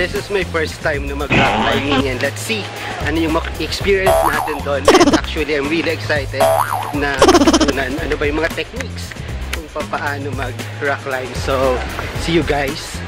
this is my first time na mag-rock climbing, and let's see ano yung experience natin doon. And actually, I'm really excited na ano ba yung mga techniques kung paano mag-rock climb. So, see you guys!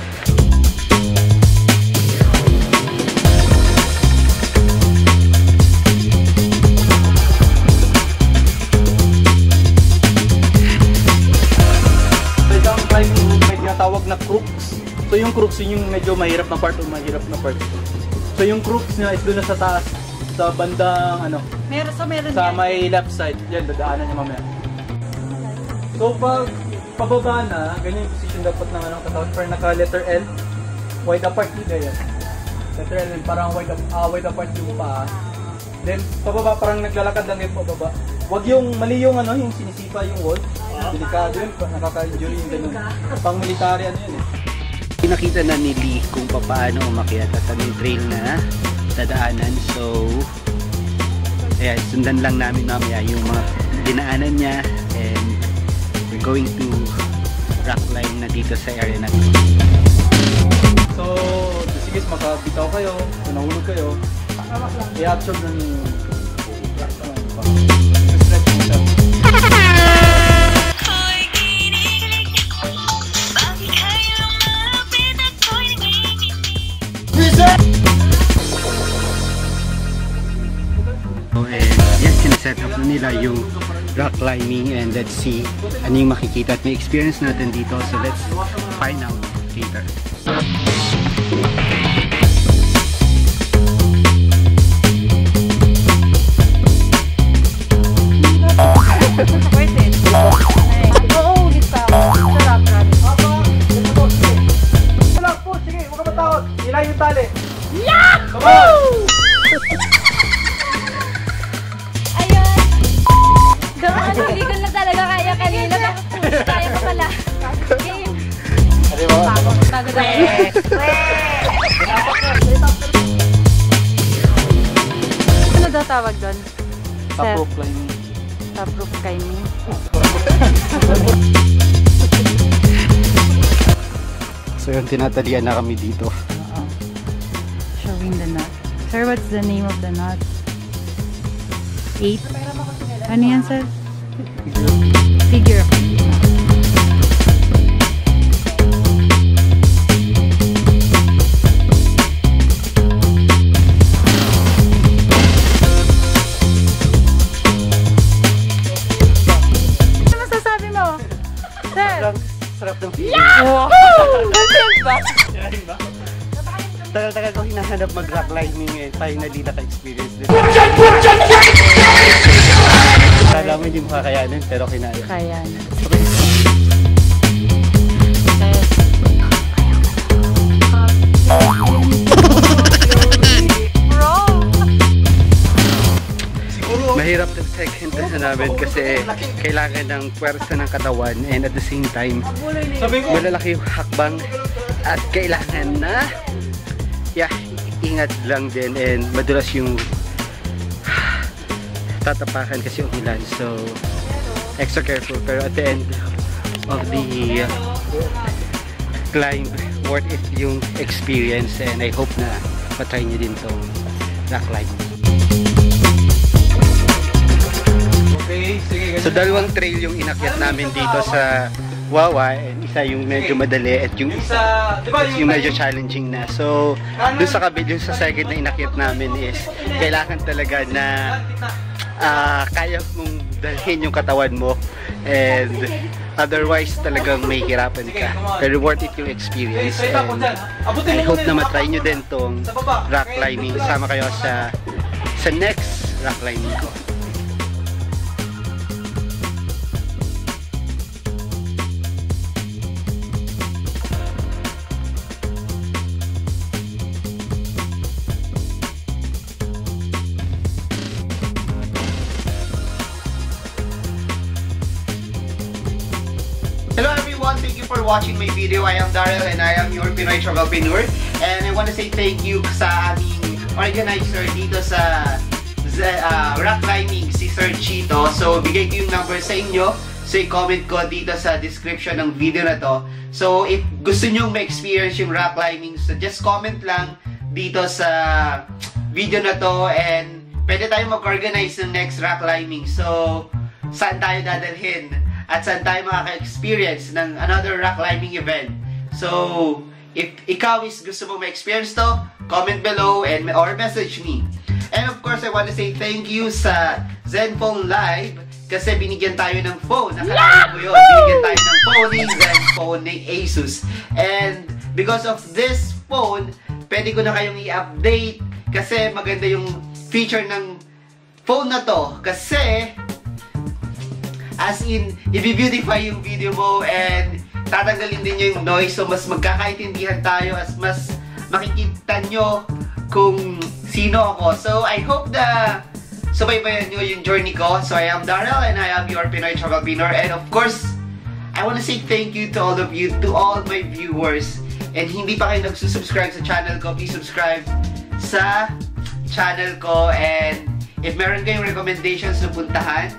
Tawag na crooks. So yung crooks yun yung medyo mahirap na part o mahirap na part. So yung crooks niya is doon na sa taas, sa bandang ano. Meron sa may left side. Yan, dadaanan niya mamaya. So pag pababa na, ganyan yung position dapat ng anong katawan. Parang naka letter L, wide apart yun ganyan. Letter L, parang wide apart yung paa. Then pababa parang naglalakad lang yung pababa. Wag yung mali yung ano, yung sinisipa yung wall. Delikado yun, nakaka-injury yung ganun. Pang military ano yun eh. Pinakita na ni Lee kung paano umakyat at anong trail na dadaanan. So, ayan, sundan lang namin mamaya yung mga dinaanan niya, and we're going to rock climb na dito sa area na ito. So, sige, makabitaw kayo, nahulog kayo, i-absorb ng rock climb pa. Stretch mo siya. Set up na nila yung rock climbing, and let's see ano yung makikita at may experience natin dito. So let's find out later. Worth it. Oo, ulit pa. Sarap, grabe. Wala po, sige, huwag ka matakot. Ilay yung tali. Yahoo! Legal na talaga kaya kanina. Kaya ko pala. Game. Bago na. Ano daw tawag doon? Top rope climbing. Top rope climbing. So yun, tinatalian na kami dito. Showing the knot. Sir, what's the name of the knot? 8? Ano yan, sir? Figure. Ano masasabi mo? Sir? Sarap ng feeling. Yahoo! Content ba? Tagal-tagal ko hinahanap mag-rock climbing, and finally naka-experience din. Kala mo hindi mo kakayanin, pero kinaya. Kaya na. Mahirap ng second na namin kasi kailangan ng puwersa ng katawan, and at the same time malalaki yung hakbang at kailangan na ingat lang din, and madulas yung tatapakan kasi umilan, so extra careful. Pero at the end of the climb, worth it yung experience, and I hope na matry nyo din tong rock climb. Okay, sige. So dalawang trail yung inakyat namin dito sa Wawa, and isa yung medyo madali at yung isa yung medyo challenging na. So dun sa kabila, yung sa second na inakyat namin is kailangan talaga na kaya mong dalhin yung katawan mo, and otherwise talagang may hirapan ka, pero worth it yung experience. And I hope na matry nyo din tong rock climbing. Sama kayo sa next rock climbing ko. Hello everyone, thank you for watching my video. I am Daryl, and I am your Pinoy Travelpreneur. And I want to say thank you sa aming organizer dito sa rock climbing, si Sir Chito. So bigay ko yung number sa inyo So, i-comment ko dito sa description ng video na to. So, if gusto nyo ma-experience yung rock climbing, so just comment lang dito sa video na to and pwede tayo mag-organize ng next rock climbing. So, saan tayo dadalhin at saan tayo makaka-experience ng another rock climbing event. So, if ikaw is gusto mo ma-experience to, comment below and or message me. And of course, I want to say thank you sa Zenfone Live kasi binigyan tayo ng phone. Nakakita mo yun. Binigyan tayo ng phone ni Zenfone ni Asus. And because of this phone, pwede ko na kayong i-update kasi maganda yung feature ng phone na to. Kasi, as in, i-beautify yung video mo and tatanggalin din nyo yung noise. So, mas magkakaintindihan tayo as mas makikita nyo kung sino ako. So, I hope na subaybayan nyo yung journey ko. So, I am Daryl and I am your Pinoy Travelpreneur. And of course, I want to say thank you to all of you, to all my viewers. And hindi pa kayo nagsusubscribe sa channel ko, please subscribe sa channel ko. And if meron kayong recommendations na puntahan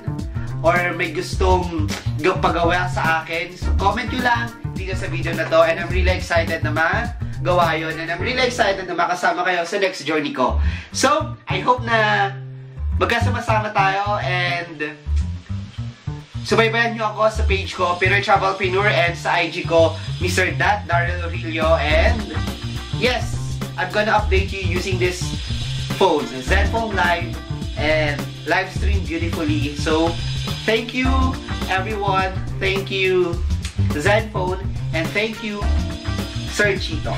or may gustong pagawa sa akin, so comment nyo lang dito sa video na to. And I'm really excited na magawa yun. And I'm really excited na makasama kayo sa next journey ko. So, I hope na magkasama-sama tayo and subaybayan nyo ako sa page ko, Pinoy Travelpreneur, and sa IG ko, Mr. Daryl Aurelio. And yes, I'm gonna update you using this phone, Zenfone Live, and live stream beautifully. So, thank you everyone, thank you Zenfone, and thank you Sir Chito.